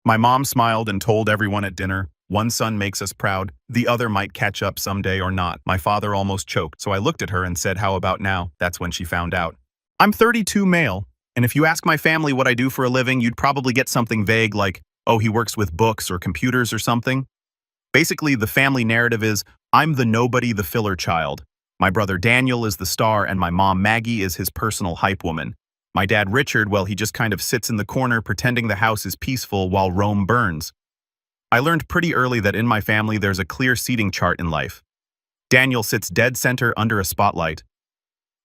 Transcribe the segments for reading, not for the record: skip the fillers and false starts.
My mom smiled and told everyone at dinner, one son makes us proud, the other might catch up someday or not. My father almost choked, so I looked at her and said, how about now? That's when she found out. I'm 32 male, and if you ask my family what I do for a living, you'd probably get something vague like, oh, he works with books or computers or something. Basically, the family narrative is, I'm the nobody, the filler child. My brother Daniel is the star, and my mom Maggie is his personal hype woman. My dad Richard, well, he just kind of sits in the corner pretending the house is peaceful while Rome burns. I learned pretty early that in my family there's a clear seating chart in life. Daniel sits dead center under a spotlight.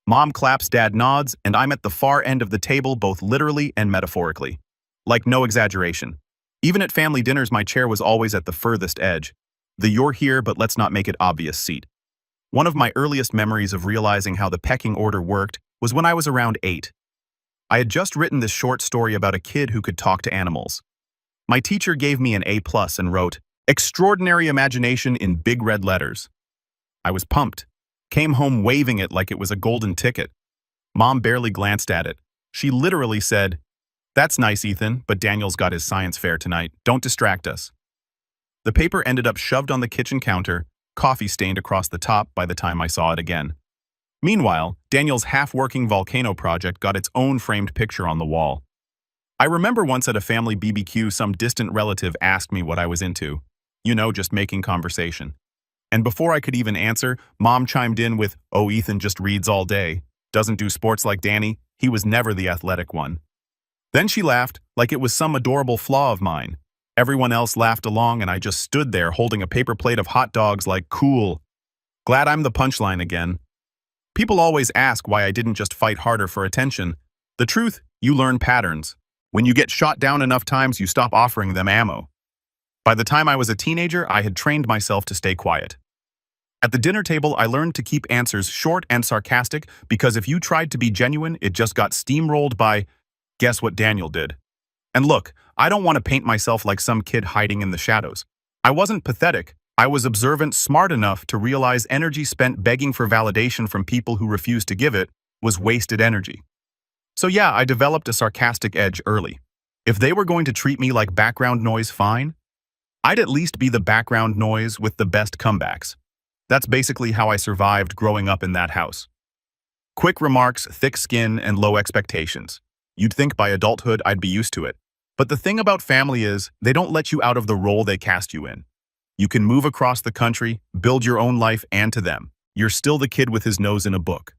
Mom claps, dad nods, and I'm at the far end of the table both literally and metaphorically. Like no exaggeration. Even at family dinners, my chair was always at the furthest edge. The you're here but let's not make it obvious seat. One of my earliest memories of realizing how the pecking order worked was when I was around 8. I had just written this short story about a kid who could talk to animals. My teacher gave me an A+ and wrote, "Extraordinary imagination" in big red letters. I was pumped. Came home waving it like it was a golden ticket. Mom barely glanced at it. She literally said, "That's nice, Ethan, but Daniel's got his science fair tonight. Don't distract us." The paper ended up shoved on the kitchen counter, coffee stained across the top by the time I saw it again. Meanwhile, Daniel's half-working volcano project got its own framed picture on the wall. I remember once at a family BBQ, some distant relative asked me what I was into. You know, just making conversation. And before I could even answer, Mom chimed in with, "Oh, Ethan just reads all day. Doesn't do sports like Danny. He was never the athletic one." Then she laughed, like it was some adorable flaw of mine. Everyone else laughed along, and I just stood there holding a paper plate of hot dogs like, cool. Glad I'm the punchline again. People always ask why I didn't just fight harder for attention. The truth, you learn patterns. When you get shot down enough times, you stop offering them ammo. By the time I was a teenager, I had trained myself to stay quiet. At the dinner table, I learned to keep answers short and sarcastic because if you tried to be genuine, it just got steamrolled by, guess what Daniel did? And look, I don't want to paint myself like some kid hiding in the shadows. I wasn't pathetic. I was observant, smart enough to realize energy spent begging for validation from people who refused to give it was wasted energy. So yeah, I developed a sarcastic edge early. If they were going to treat me like background noise, fine. I'd at least be the background noise with the best comebacks. That's basically how I survived growing up in that house. Quick remarks, thick skin, and low expectations. You'd think by adulthood I'd be used to it. But the thing about family is, they don't let you out of the role they cast you in. You can move across the country, build your own life, and to them, you're still the kid with his nose in a book.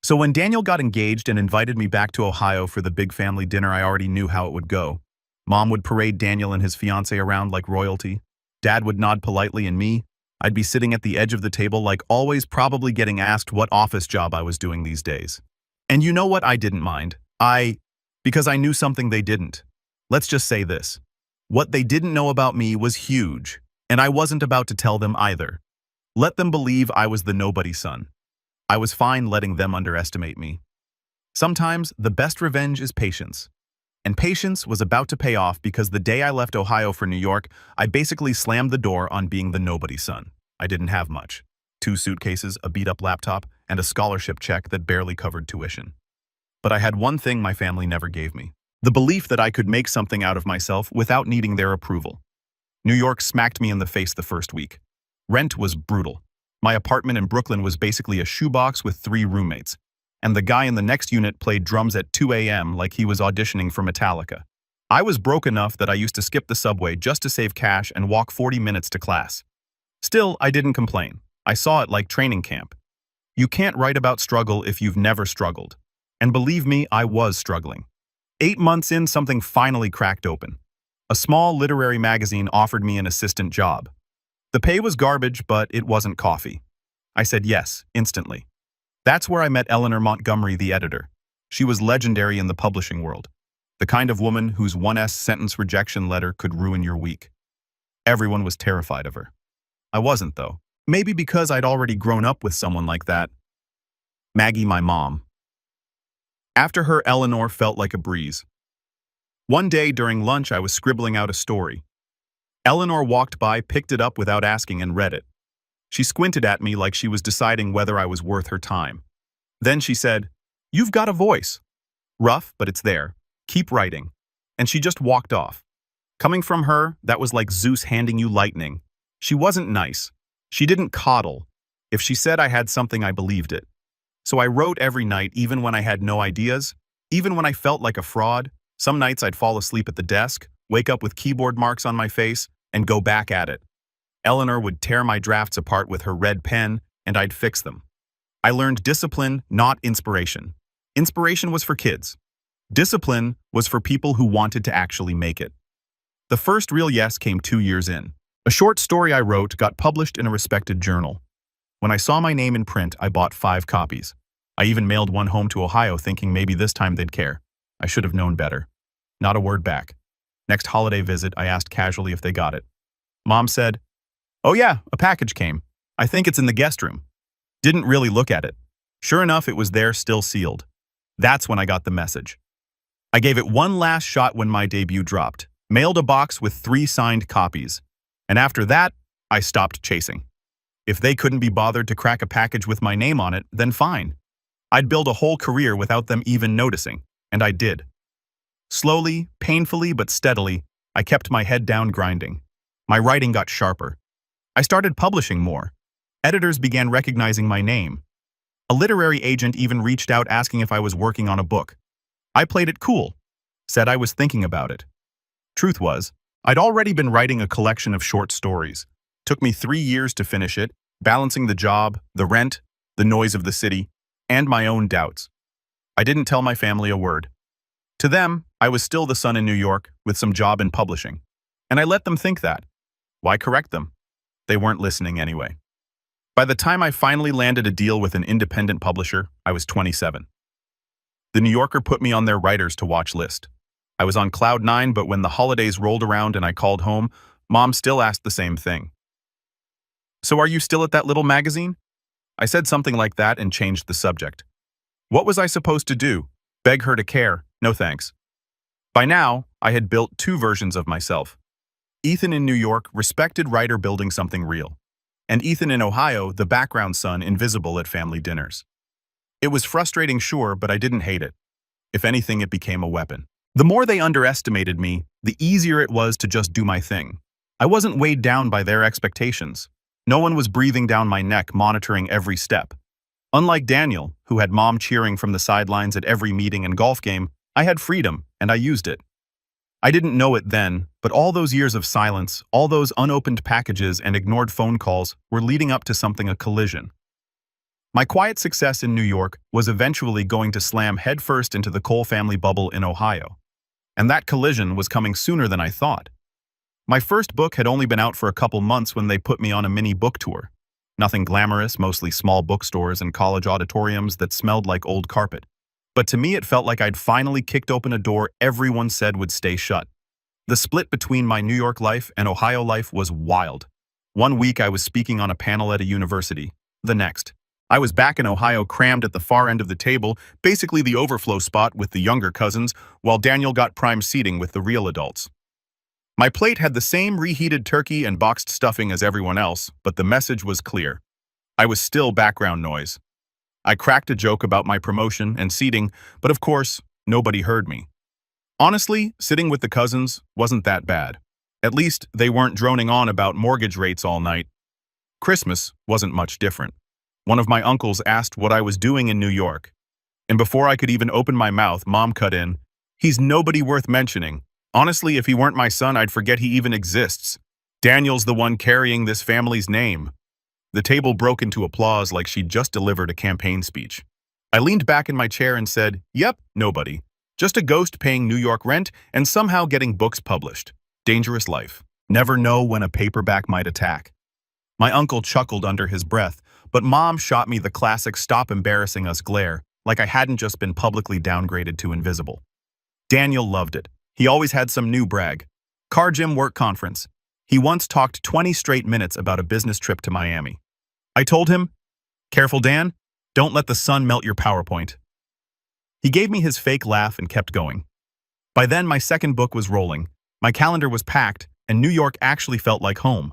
So when Daniel got engaged and invited me back to Ohio for the big family dinner, I already knew how it would go. Mom would parade Daniel and his fiancée around like royalty. Dad would nod politely, and me, I'd be sitting at the edge of the table like always, probably getting asked what office job I was doing these days. And you know what? I didn't mind. Because I knew something they didn't. Let's just say this. What they didn't know about me was huge, and I wasn't about to tell them either. Let them believe I was the nobody son. I was fine letting them underestimate me. Sometimes the best revenge is patience. And patience was about to pay off because the day I left Ohio for New York, I basically slammed the door on being the nobody son. I didn't have much. 2 suitcases, a beat-up laptop, and a scholarship check that barely covered tuition. But I had one thing my family never gave me. The belief that I could make something out of myself without needing their approval. New York smacked me in the face the first week. Rent was brutal. My apartment in Brooklyn was basically a shoebox with 3 roommates. And the guy in the next unit played drums at 2 a.m. like he was auditioning for Metallica. I was broke enough that I used to skip the subway just to save cash and walk 40 minutes to class. Still, I didn't complain. I saw it like training camp. You can't write about struggle if you've never struggled. And believe me, I was struggling. 8 months in, something finally cracked open. A small literary magazine offered me an assistant job. The pay was garbage, but it wasn't coffee. I said yes, instantly. That's where I met Eleanor Montgomery, the editor. She was legendary in the publishing world. The kind of woman whose 1S sentence rejection letter could ruin your week. Everyone was terrified of her. I wasn't, though. Maybe because I'd already grown up with someone like that. Maggie, my mom. After her, Eleanor felt like a breeze. One day during lunch, I was scribbling out a story. Eleanor walked by, picked it up without asking, and read it. She squinted at me like she was deciding whether I was worth her time. Then she said, "You've got a voice. Rough, but it's there. Keep writing." And she just walked off. Coming from her, that was like Zeus handing you lightning. She wasn't nice. She didn't coddle. If she said I had something, I believed it. So I wrote every night, even when I had no ideas, even when I felt like a fraud. Some nights I'd fall asleep at the desk, wake up with keyboard marks on my face, and go back at it. Eleanor would tear my drafts apart with her red pen, and I'd fix them. I learned discipline, not inspiration. Inspiration was for kids. Discipline was for people who wanted to actually make it. The first real yes came 2 years in. A short story I wrote got published in a respected journal. When I saw my name in print, I bought 5 copies. I even mailed one home to Ohio thinking maybe this time they'd care. I should have known better. Not a word back. Next holiday visit, I asked casually if they got it. Mom said, "Oh yeah, a package came. I think it's in the guest room." Didn't really look at it. Sure enough, it was there, still sealed. That's when I got the message. I gave it one last shot when my debut dropped. Mailed a box with 3 signed copies. And after that, I stopped chasing. If they couldn't be bothered to crack a package with my name on it, then fine. I'd build a whole career without them even noticing, and I did. Slowly, painfully, but steadily, I kept my head down grinding. My writing got sharper. I started publishing more. Editors began recognizing my name. A literary agent even reached out asking if I was working on a book. I played it cool, said I was thinking about it. Truth was, I'd already been writing a collection of short stories. Took me 3 years to finish it, balancing the job, the rent, the noise of the city, and my own doubts. I didn't tell my family a word. To them, I was still the son in New York with some job in publishing. And I let them think that. Why correct them? They weren't listening anyway. By the time I finally landed a deal with an independent publisher, I was 27. The New Yorker put me on their writers to watch list. I was on cloud 9, but when the holidays rolled around and I called home, Mom still asked the same thing. "So are you still at that little magazine?" I said something like that and changed the subject. What was I supposed to do? Beg her to care? No thanks. By now, I had built 2 versions of myself. Ethan in New York, respected writer building something real. And Ethan in Ohio, the background son invisible at family dinners. It was frustrating, sure, but I didn't hate it. If anything, it became a weapon. The more they underestimated me, the easier it was to just do my thing. I wasn't weighed down by their expectations. No one was breathing down my neck, monitoring every step. Unlike Daniel, who had Mom cheering from the sidelines at every meeting and golf game, I had freedom, and I used it. I didn't know it then, but all those years of silence, all those unopened packages and ignored phone calls were leading up to something, a collision. My quiet success in New York was eventually going to slam headfirst into the Cole family bubble in Ohio. And that collision was coming sooner than I thought. My first book had only been out for a couple months when they put me on a mini book tour. Nothing glamorous, mostly small bookstores and college auditoriums that smelled like old carpet. But to me it felt like I'd finally kicked open a door everyone said would stay shut. The split between my New York life and Ohio life was wild. One week I was speaking on a panel at a university. The next, I was back in Ohio, crammed at the far end of the table, basically the overflow spot with the younger cousins, while Daniel got prime seating with the real adults. My plate had the same reheated turkey and boxed stuffing as everyone else, but the message was clear. I was still background noise. I cracked a joke about my promotion and seating, but of course, nobody heard me. Honestly, sitting with the cousins wasn't that bad. At least they weren't droning on about mortgage rates all night. Christmas wasn't much different. One of my uncles asked what I was doing in New York. And before I could even open my mouth, Mom cut in. "He's nobody worth mentioning. Honestly, if he weren't my son, I'd forget he even exists. Daniel's the one carrying this family's name." The table broke into applause like she'd just delivered a campaign speech. I leaned back in my chair and said, "Yep, nobody. Just a ghost paying New York rent and somehow getting books published. Dangerous life. Never know when a paperback might attack." My uncle chuckled under his breath, but Mom shot me the classic "stop embarrassing us" glare, like I hadn't just been publicly downgraded to invisible. Daniel loved it. He always had some new brag. Car gym work conference. He once talked 20 straight minutes about a business trip to Miami. I told him, "Careful, Dan. Don't let the sun melt your PowerPoint." He gave me his fake laugh and kept going. By then, my second book was rolling. My calendar was packed, and New York actually felt like home.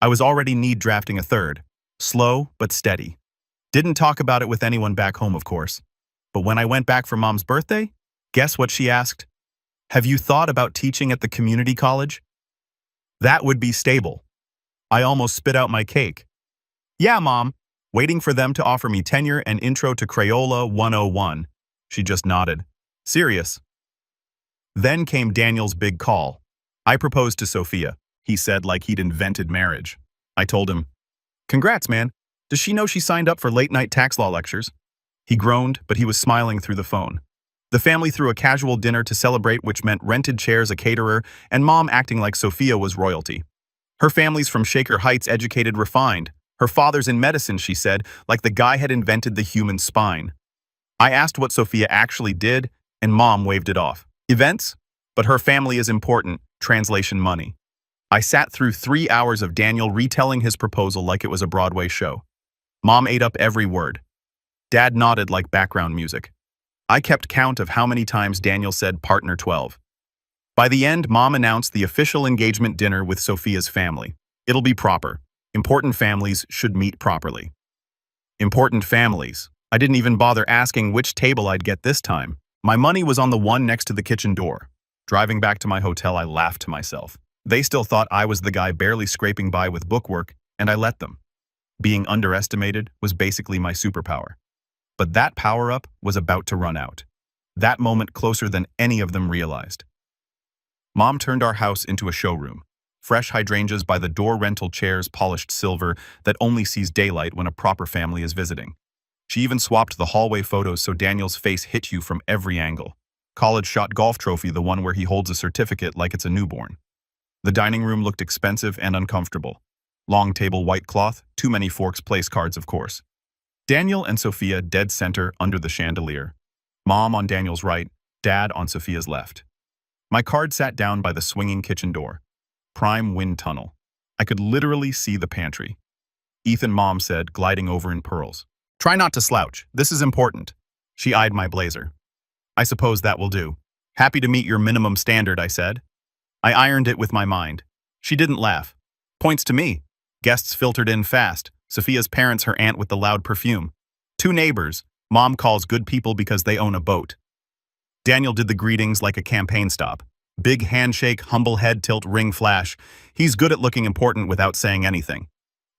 I was already drafting a third. Slow, but steady. Didn't talk about it with anyone back home, of course. But when I went back for Mom's birthday, guess what she asked? Have you thought about teaching at the community college? That would be stable. I almost spit out my cake. Yeah, Mom. Waiting for them to offer me tenure and intro to Crayola 101. She just nodded. Serious. Then came Daniel's big call. I proposed to Sophia. He said like he'd invented marriage. I told him, Congrats, man. Does she know she signed up for late-night tax law lectures? He groaned, but he was smiling through the phone. The family threw a casual dinner to celebrate, which meant rented chairs, a caterer, and Mom acting like Sophia was royalty. Her family's from Shaker Heights, educated, refined. Her father's in medicine, she said, like the guy had invented the human spine. I asked what Sophia actually did, and Mom waved it off. Events? But her family is important. Translation money. I sat through 3 hours of Daniel retelling his proposal like it was a Broadway show. Mom ate up every word. Dad nodded like background music. I kept count of how many times Daniel said partner 12. By the end, Mom announced the official engagement dinner with Sophia's family. It'll be proper. Important families should meet properly. Important families. I didn't even bother asking which table I'd get this time. My money was on the one next to the kitchen door. Driving back to my hotel, I laughed to myself. They still thought I was the guy barely scraping by with bookwork, and I let them. Being underestimated was basically my superpower. But that power-up was about to run out. That moment closer than any of them realized. Mom turned our house into a showroom. Fresh hydrangeas by the door, rental chairs, polished silver that only sees daylight when a proper family is visiting. She even swapped the hallway photos so Daniel's face hit you from every angle. College shot golf trophy, the one where he holds a certificate like it's a newborn. The dining room looked expensive and uncomfortable. Long table, white cloth, too many forks, place cards, of course. Daniel and Sophia dead center under the chandelier. Mom on Daniel's right, Dad on Sophia's left. My card sat down by the swinging kitchen door. Prime wind tunnel. I could literally see the pantry. Ethan, Mom said, gliding over in pearls. Try not to slouch. This is important. She eyed my blazer. I suppose that will do. Happy to meet your minimum standard, I said. I ironed it with my mind. She didn't laugh. Points to me. Guests filtered in fast. Sophia's parents, her aunt with the loud perfume. 2 neighbors. Mom calls good people because they own a boat. Daniel did the greetings like a campaign stop. Big handshake, humble head tilt, ring flash. He's good at looking important without saying anything.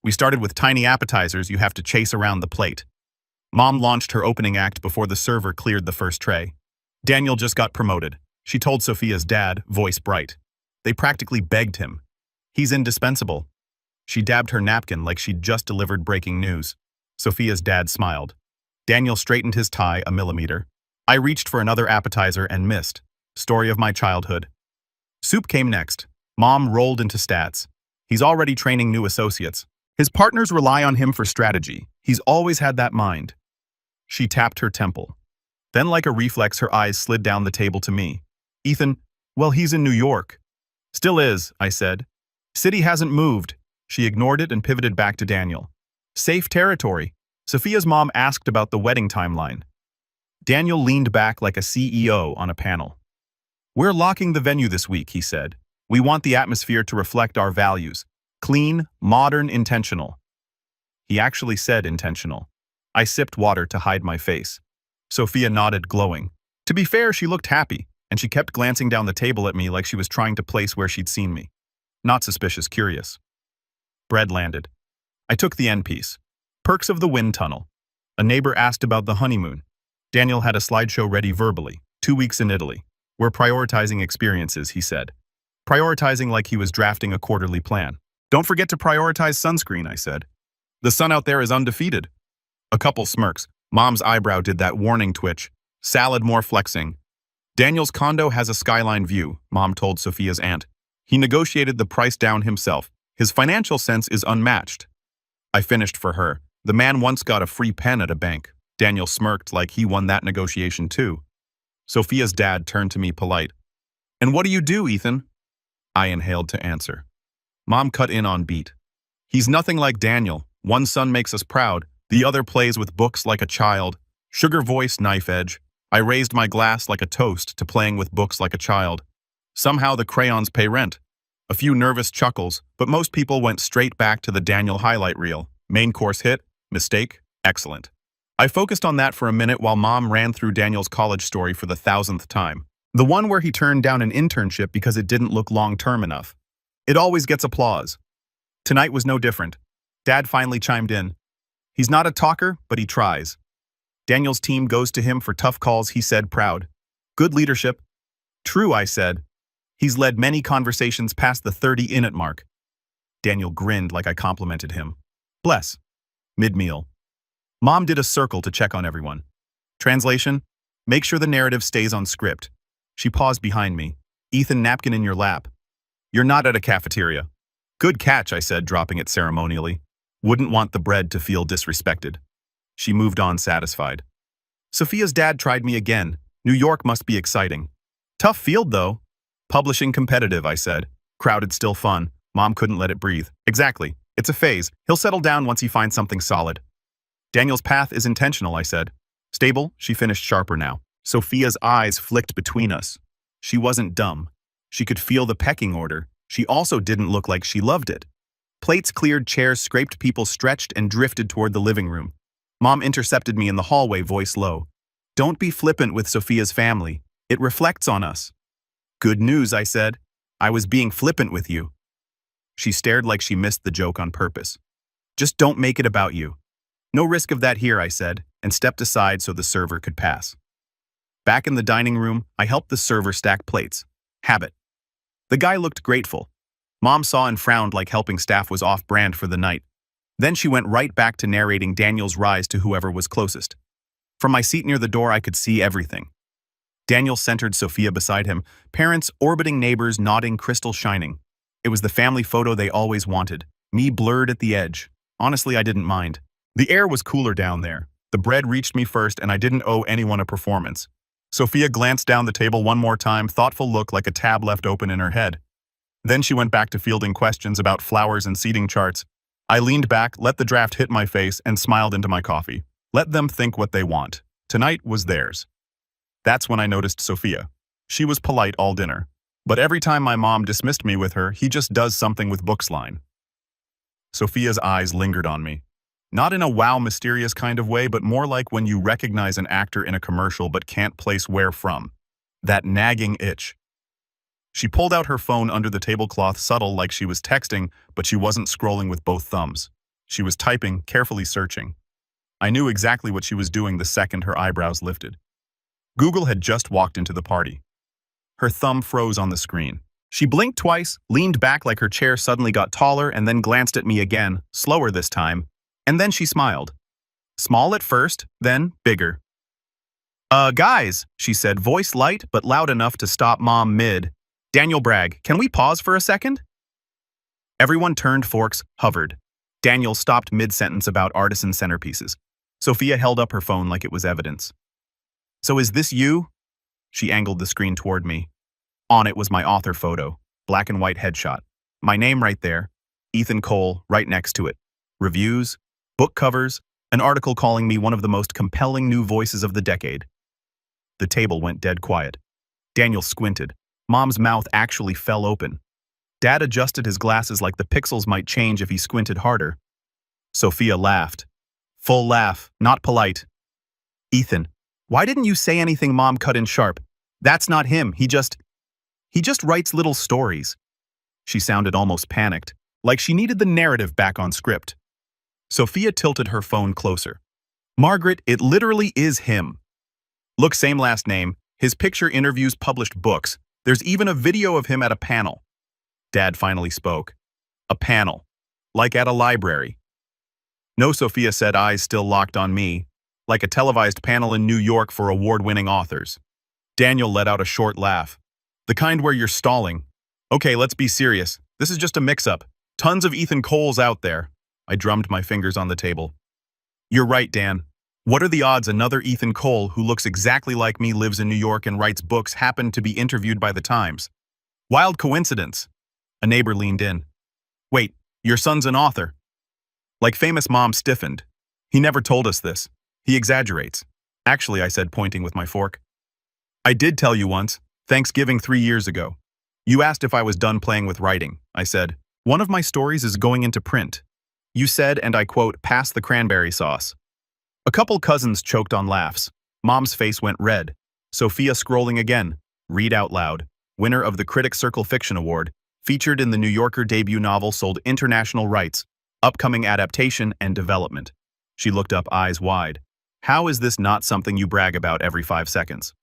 We started with tiny appetizers you have to chase around the plate. Mom launched her opening act before the server cleared the first tray. Daniel just got promoted. She told Sophia's dad, voice bright. They practically begged him. He's indispensable. She dabbed her napkin like she'd just delivered breaking news. Sophia's dad smiled. Daniel straightened his tie a millimeter. I reached for another appetizer and missed. Story of my childhood. Soup came next. Mom rolled into stats. He's already training new associates. His partners rely on him for strategy. He's always had that mind. She tapped her temple. Then like a reflex, her eyes slid down the table to me. Ethan, well, he's in New York. Still is, I said. City hasn't moved. She ignored it and pivoted back to Daniel. Safe territory. Sophia's mom asked about the wedding timeline. Daniel leaned back like a CEO on a panel. We're locking the venue this week, he said. We want the atmosphere to reflect our values. Clean, modern, intentional. He actually said intentional. I sipped water to hide my face. Sophia nodded, glowing. To be fair, she looked happy, and she kept glancing down the table at me like she was trying to place where she'd seen me. Not suspicious, curious. Bread landed. I took the end piece. Perks of the wind tunnel. A neighbor asked about the honeymoon. Daniel had a slideshow ready verbally. 2 weeks in Italy. We're prioritizing experiences, he said. Prioritizing like he was drafting a quarterly plan. Don't forget to prioritize sunscreen, I said. The sun out there is undefeated. A couple smirks. Mom's eyebrow did that warning twitch. Salad more flexing. Daniel's condo has a skyline view, Mom told Sophia's aunt. He negotiated the price down himself. His financial sense is unmatched. I finished for her. The man once got a free pen at a bank. Daniel smirked like he won that negotiation too. Sophia's dad turned to me polite. And what do you do, Ethan? I inhaled to answer. Mom cut in on beat. He's nothing like Daniel. One son makes us proud. The other plays with books like a child. Sugar voice, knife edge. I raised my glass like a toast to playing with books like a child. Somehow the crayons pay rent. A few nervous chuckles, but most people went straight back to the Daniel highlight reel. Main course hit, mistake, excellent. I focused on that for a minute while Mom ran through Daniel's college story for the 1000th time. The one where he turned down an internship because it didn't look long-term enough. It always gets applause. Tonight was no different. Dad finally chimed in. He's not a talker, but he tries. Daniel's team goes to him for tough calls, he said, proud. Good leadership. True, I said. He's led many conversations past the 30-minute mark. Daniel grinned like I complimented him. Bless. Mid-meal. Mom did a circle to check on everyone. Translation: make sure the narrative stays on script. She paused behind me. Ethan, napkin in your lap. You're not at a cafeteria. Good catch, I said, dropping it ceremonially. Wouldn't want the bread to feel disrespected. She moved on, satisfied. Sophia's dad tried me again. New York must be exciting. Tough field, though. Publishing competitive, I said. Crowded, still fun. Mom couldn't let it breathe. Exactly. It's a phase. He'll settle down once he finds something solid. Daniel's path is intentional, I said. Stable, she finished sharper now. Sophia's eyes flicked between us. She wasn't dumb. She could feel the pecking order. She also didn't look like she loved it. Plates cleared, chairs scraped, people stretched and drifted toward the living room. Mom intercepted me in the hallway, voice low. Don't be flippant with Sophia's family. It reflects on us. Good news, I said. I was being flippant with you. She stared like she missed the joke on purpose. Just don't make it about you. No risk of that here, I said, and stepped aside so the server could pass. Back in the dining room, I helped the server stack plates. Habit. The guy looked grateful. Mom saw and frowned like helping staff was off-brand for the night. Then she went right back to narrating Daniel's rise to whoever was closest. From my seat near the door, I could see everything. Daniel centered Sophia beside him, parents orbiting, neighbors nodding, crystal shining. It was the family photo they always wanted, me blurred at the edge. Honestly, I didn't mind. The air was cooler down there. The bread reached me first, and I didn't owe anyone a performance. Sophia glanced down the table one more time, thoughtful look like a tab left open in her head. Then she went back to fielding questions about flowers and seating charts. I leaned back, let the draft hit my face, and smiled into my coffee. Let them think what they want. Tonight was theirs. That's when I noticed Sophia. She was polite all dinner. But every time my mom dismissed me with her, he just does something with books line. Sophia's eyes lingered on me. Not in a wow mysterious kind of way, but more like when you recognize an actor in a commercial but can't place where from. That nagging itch. She pulled out her phone under the tablecloth, subtle like she was texting, but she wasn't scrolling with both thumbs. She was typing, carefully searching. I knew exactly what she was doing the second her eyebrows lifted. Google had just walked into the party. Her thumb froze on the screen. She blinked twice, leaned back like her chair suddenly got taller, and then glanced at me again, slower this time. And then she smiled. Small at first, then bigger. Guys, she said, voice light but loud enough to stop Mom mid. Daniel Bragg, can we pause for a second? Everyone turned, forks hovered. Daniel stopped mid-sentence about artisan centerpieces. Sophia held up her phone like it was evidence. So is this you? She angled the screen toward me. On it was my author photo, black and white headshot. My name right there, Ethan Cole, right next to it. Reviews, book covers, an article calling me one of the most compelling new voices of the decade. The table went dead quiet. Daniel squinted. Mom's mouth actually fell open. Dad adjusted his glasses like the pixels might change if he squinted harder. Sophia laughed. Full laugh, not polite. Ethan, why didn't you say anything? Mom cut in sharp. That's not him, he just writes little stories. She sounded almost panicked, like she needed the narrative back on script. Sophia tilted her phone closer. Margaret, it literally is him. Look, same last name, his picture, interviews, published books. There's even a video of him at a panel. Dad finally spoke. A panel. Like at a library. No, Sophia said, eyes still locked on me. Like a televised panel in New York for award-winning authors. Daniel let out a short laugh. The kind where you're stalling. Okay, let's be serious. This is just a mix-up. Tons of Ethan Coles out there. I drummed my fingers on the table. You're right, Dan. What are the odds another Ethan Cole who looks exactly like me, lives in New York and writes books, happened to be interviewed by the Times? Wild coincidence. A neighbor leaned in. Wait, your son's an author. Like famous Mom stiffened. He never told us this. He exaggerates. Actually, I said, pointing with my fork. I did tell you once, Thanksgiving 3 years ago. You asked if I was done playing with writing. I said, one of my stories is going into print. You said, and I quote, pass the cranberry sauce. A couple cousins choked on laughs. Mom's face went red. Sophia scrolling again. Read Out Loud, winner of the Critics Circle Fiction Award, featured in the New Yorker debut novel sold international rights, upcoming adaptation and development. She looked up eyes wide. How is this not something you brag about every 5 seconds?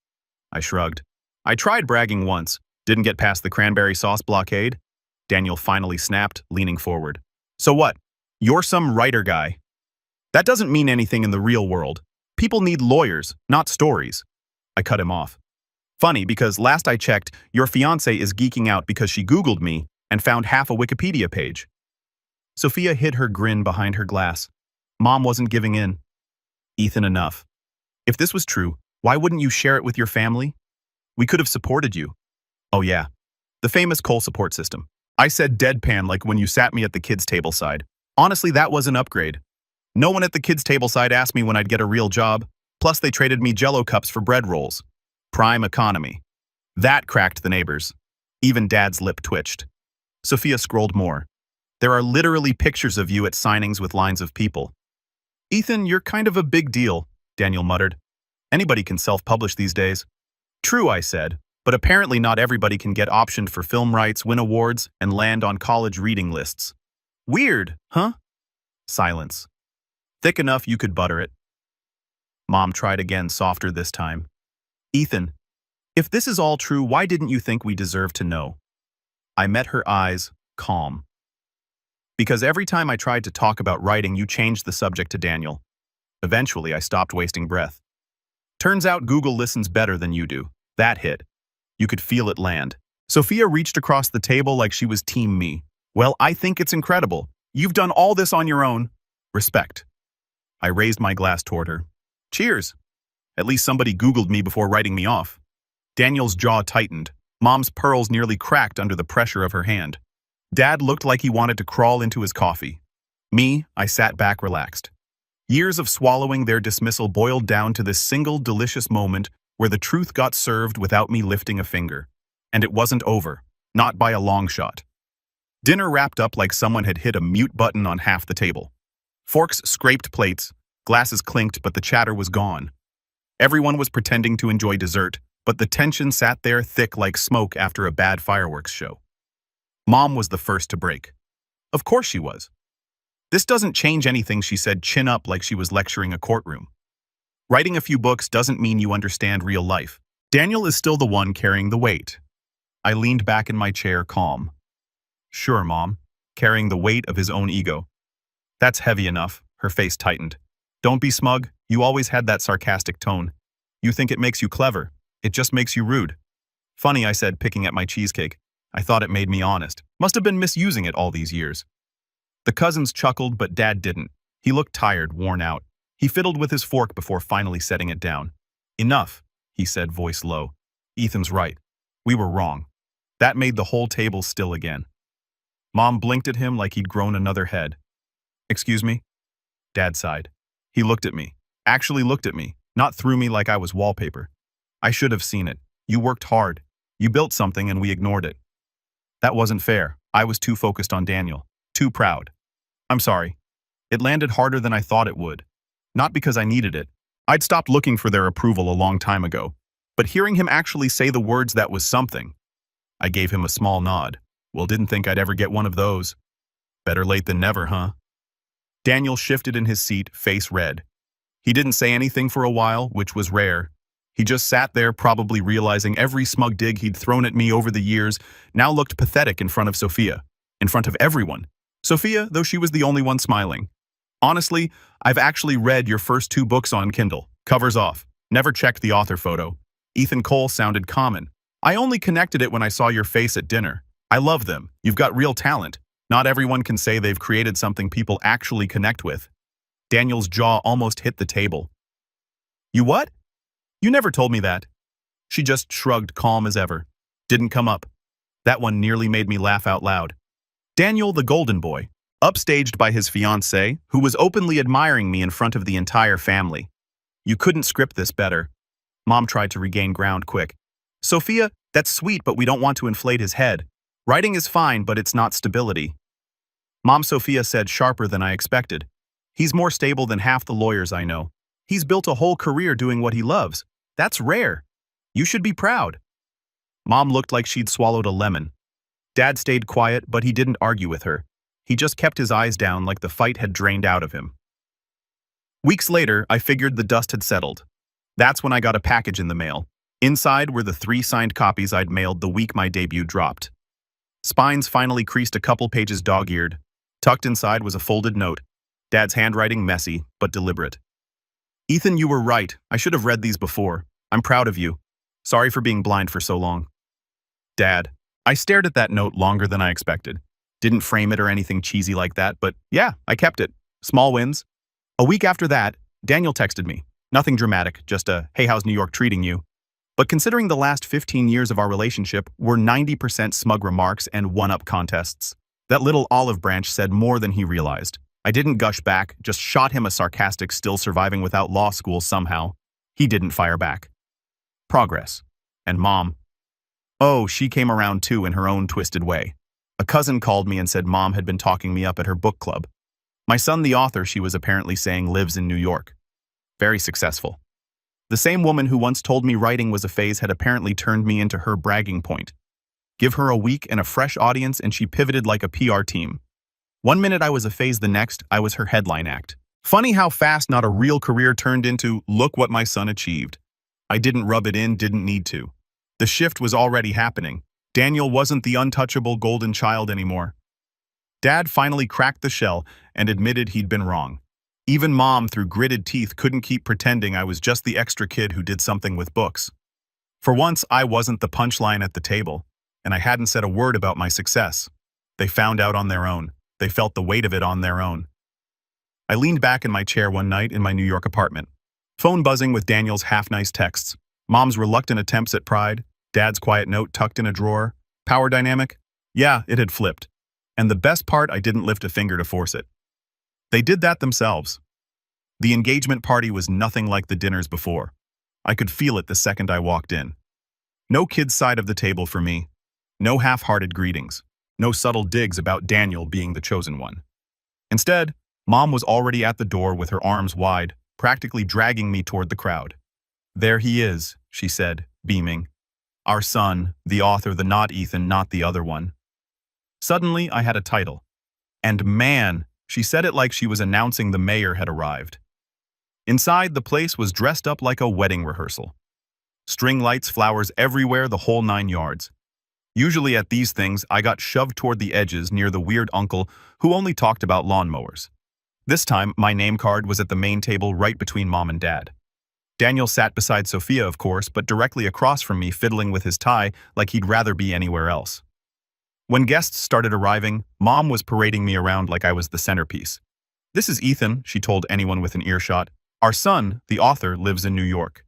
I shrugged. I tried bragging once, didn't get past the cranberry sauce blockade. Daniel finally snapped, leaning forward. So what? You're some writer guy. That doesn't mean anything in the real world. People need lawyers, not stories. I cut him off. Funny, because last I checked, your fiancé is geeking out because she Googled me and found half a Wikipedia page. Sophia hid her grin behind her glass. Mom wasn't giving in. Ethan, enough. If this was true, why wouldn't you share it with your family? We could have supported you. Oh yeah, the famous Cole support system. I said deadpan like when you sat me at the kids' table side. Honestly, that was an upgrade. No one at the kids' table side asked me when I'd get a real job, plus they traded me Jell-O cups for bread rolls. Prime economy. That cracked the neighbors. Even Dad's lip twitched. Sophia scrolled more. There are literally pictures of you at signings with lines of people. Ethan, you're kind of a big deal, Daniel muttered. Anybody can self-publish these days. True, I said, but apparently not everybody can get optioned for film rights, win awards, and land on college reading lists. Weird, huh? Silence. Thick enough you could butter it. Mom tried again, softer this time. Ethan, if this is all true, why didn't you think we deserved to know? I met her eyes, calm. Because every time I tried to talk about writing, you changed the subject to Daniel. Eventually, I stopped wasting breath. Turns out Google listens better than you do. That hit. You could feel it land. Sophia reached across the table like she was Team Me. Well, I think it's incredible. You've done all this on your own. Respect. I raised my glass toward her. Cheers. At least somebody Googled me before writing me off. Daniel's jaw tightened. Mom's pearls nearly cracked under the pressure of her hand. Dad looked like he wanted to crawl into his coffee. Me, I sat back relaxed. Years of swallowing their dismissal boiled down to this single delicious moment where the truth got served without me lifting a finger. And it wasn't over. Not by a long shot. Dinner wrapped up like someone had hit a mute button on half the table. Forks scraped plates, glasses clinked, but the chatter was gone. Everyone was pretending to enjoy dessert, but the tension sat there thick like smoke after a bad fireworks show. Mom was the first to break. Of course she was. This doesn't change anything, she said, chin up like she was lecturing a courtroom. Writing a few books doesn't mean you understand real life. Daniel is still the one carrying the weight. I leaned back in my chair, calm. Sure, Mom, carrying the weight of his own ego. That's heavy enough, her face tightened. Don't be smug, you always had that sarcastic tone. You think it makes you clever, it just makes you rude. Funny, I said, picking at my cheesecake. I thought it made me honest. Must have been misusing it all these years. The cousins chuckled, but Dad didn't. He looked tired, worn out. He fiddled with his fork before finally setting it down. Enough, he said, voice low. Ethan's right. We were wrong. That made the whole table still again. Mom blinked at him like he'd grown another head. Excuse me? Dad sighed. He looked at me. Actually looked at me, not through me like I was wallpaper. I should have seen it. You worked hard. You built something and we ignored it. That wasn't fair. I was too focused on Daniel. Too proud. I'm sorry. It landed harder than I thought it would. Not because I needed it. I'd stopped looking for their approval a long time ago. But hearing him actually say the words, that was something. I gave him a small nod. Well, didn't think I'd ever get one of those. Better late than never, huh? Daniel shifted in his seat, face red. He didn't say anything for a while, which was rare. He just sat there, probably realizing every smug dig he'd thrown at me over the years now looked pathetic in front of Sophia. In front of everyone. Sophia, though she was the only one smiling. Honestly, I've actually read your first 2 books on Kindle. Covers off. Never checked the author photo. Ethan Cole sounded common. I only connected it when I saw your face at dinner. I love them. You've got real talent. Not everyone can say they've created something people actually connect with. Daniel's jaw almost hit the table. You what? You never told me that. She just shrugged, calm as ever. Didn't come up. That one nearly made me laugh out loud. Daniel the golden boy, upstaged by his fiancée, who was openly admiring me in front of the entire family. You couldn't script this better. Mom tried to regain ground quick. Sophia, that's sweet, but we don't want to inflate his head. Writing is fine, but it's not stability. Mom, Sophia said, sharper than I expected. He's more stable than half the lawyers I know. He's built a whole career doing what he loves. That's rare. You should be proud. Mom looked like she'd swallowed a lemon. Dad stayed quiet, but he didn't argue with her. He just kept his eyes down like the fight had drained out of him. Weeks later, I figured the dust had settled. That's when I got a package in the mail. Inside were the 3 signed copies I'd mailed the week my debut dropped. Spines finally creased a couple pages dog-eared. Tucked inside was a folded note. Dad's handwriting messy, but deliberate. Ethan, you were right. I should have read these before. I'm proud of you. Sorry for being blind for so long. Dad. I stared at that note longer than I expected. Didn't frame it or anything cheesy like that, but yeah, I kept it. Small wins. A week after that, Daniel texted me. Nothing dramatic, just a, hey, how's New York treating you? But considering the last 15 years of our relationship were 90% smug remarks and one-up contests, that little olive branch said more than he realized. I didn't gush back, just shot him a sarcastic still surviving without law school somehow. He didn't fire back. Progress. And Mom. Oh, she came around too in her own twisted way. A cousin called me and said Mom had been talking me up at her book club. My son, the author, she was apparently saying lives in New York. Very successful. The same woman who once told me writing was a phase had apparently turned me into her bragging point. Give her a week and a fresh audience and she pivoted like a PR team. One minute I was a phase, the next I was her headline act. Funny how fast not a real career turned into, look what my son achieved. I didn't rub it in, didn't need to. The shift was already happening. Daniel wasn't the untouchable golden child anymore. Dad finally cracked the shell and admitted he'd been wrong. Even Mom, through gritted teeth, couldn't keep pretending I was just the extra kid who did something with books. For once, I wasn't the punchline at the table, and I hadn't said a word about my success. They found out on their own. They felt the weight of it on their own. I leaned back in my chair one night in my New York apartment. Phone buzzing with Daniel's half-nice texts. Mom's reluctant attempts at pride. Dad's quiet note tucked in a drawer. Power dynamic? Yeah, it had flipped. And the best part, I didn't lift a finger to force it. They did that themselves. The engagement party was nothing like the dinners before. I could feel it the second I walked in. No kid's side of the table for me. No half-hearted greetings. No subtle digs about Daniel being the chosen one. Instead, Mom was already at the door with her arms wide, practically dragging me toward the crowd. There he is, she said, beaming. Our son, the author, the not Ethan, not the other one. Suddenly, I had a title. And man, she said it like she was announcing the mayor had arrived. Inside, the place was dressed up like a wedding rehearsal. String lights, flowers everywhere, the whole 9 yards. Usually at these things, I got shoved toward the edges near the weird uncle who only talked about lawnmowers. This time, my name card was at the main table right between Mom and Dad. Daniel sat beside Sophia, of course, but directly across from me, fiddling with his tie like he'd rather be anywhere else. When guests started arriving, Mom was parading me around like I was the centerpiece. This is Ethan, she told anyone with an earshot. Our son, the author, lives in New York.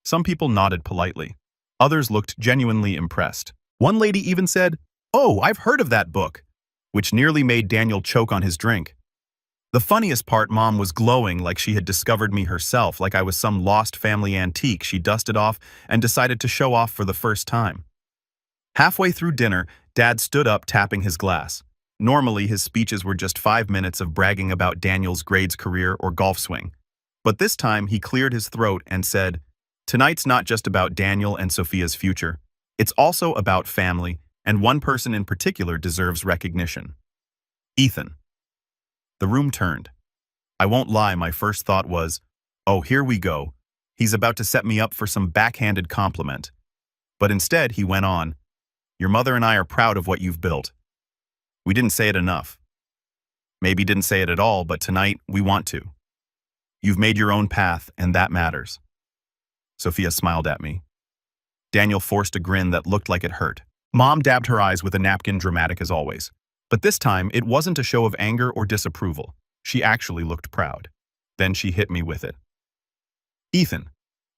Some people nodded politely. Others looked genuinely impressed. One lady even said, "Oh, I've heard of that book," which nearly made Daniel choke on his drink. The funniest part, Mom was glowing like she had discovered me herself, like I was some lost family antique she dusted off and decided to show off for the first time. Halfway through dinner, Dad stood up tapping his glass. Normally, his speeches were just 5 minutes of bragging about Daniel's grades, career, or golf swing. But this time, he cleared his throat and said, "Tonight's not just about Daniel and Sophia's future. It's also about family, and one person in particular deserves recognition. Ethan." The room turned. I won't lie, my first thought was, oh, here we go. He's about to set me up for some backhanded compliment. But instead, he went on, "Your mother and I are proud of what you've built. We didn't say it enough. Maybe didn't say it at all, but tonight, we want to. You've made your own path, and that matters." Sophia smiled at me. Daniel forced a grin that looked like it hurt. Mom dabbed her eyes with a napkin, dramatic as always. But this time, it wasn't a show of anger or disapproval. She actually looked proud. Then she hit me with it. "Ethan,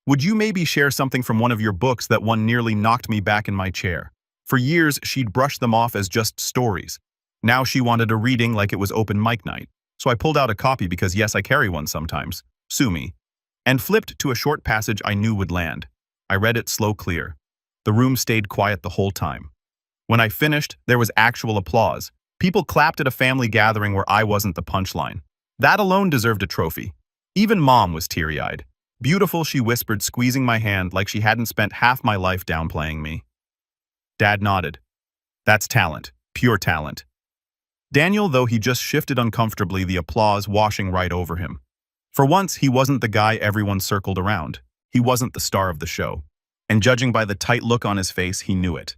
would you maybe share something from one of your books that one nearly knocked me back in my chair?" For years, she'd brushed them off as just stories. Now she wanted a reading like it was open mic night. So I pulled out a copy because yes, I carry one sometimes. Sue me. And flipped to a short passage I knew would land. I read it slow clear. The room stayed quiet the whole time. When I finished, there was actual applause. People clapped at a family gathering where I wasn't the punchline. That alone deserved a trophy. Even Mom was teary-eyed. "Beautiful," she whispered, squeezing my hand like she hadn't spent half my life downplaying me. Dad nodded. That's talent. Pure talent. Daniel, though he just shifted uncomfortably, the applause washing right over him. For once, he wasn't the guy everyone circled around. He wasn't the star of the show. And judging by the tight look on his face, he knew it.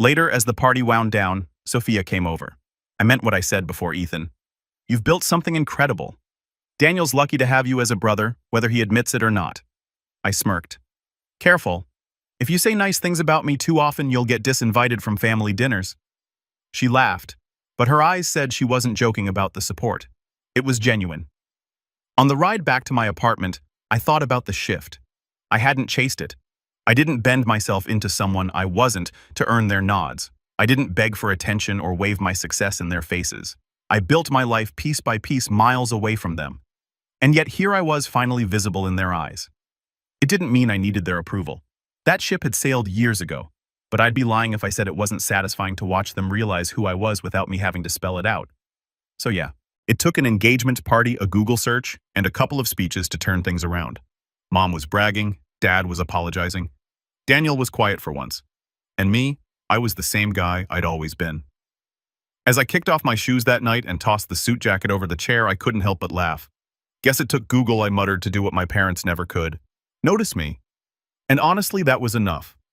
Later, as the party wound down, Sophia came over. I meant what I said before, Ethan. You've built something incredible. Daniel's lucky to have you as a brother, whether he admits it or not. I smirked. Careful. If you say nice things about me too often, you'll get disinvited from family dinners. She laughed, but her eyes said she wasn't joking about the support. It was genuine. On the ride back to my apartment, I thought about the shift. I hadn't chased it. I didn't bend myself into someone I wasn't to earn their nods. I didn't beg for attention or wave my success in their faces. I built my life piece by piece miles away from them. And yet here I was finally visible in their eyes. It didn't mean I needed their approval. That ship had sailed years ago, but I'd be lying if I said it wasn't satisfying to watch them realize who I was without me having to spell it out. So yeah, it took an engagement party, a Google search, and a couple of speeches to turn things around. Mom was bragging, Dad was apologizing. Daniel was quiet for once. And me, I was the same guy I'd always been. As I kicked off my shoes that night and tossed the suit jacket over the chair, I couldn't help but laugh. Guess it took Google, I muttered, to do what my parents never could. Notice me. And honestly, that was enough.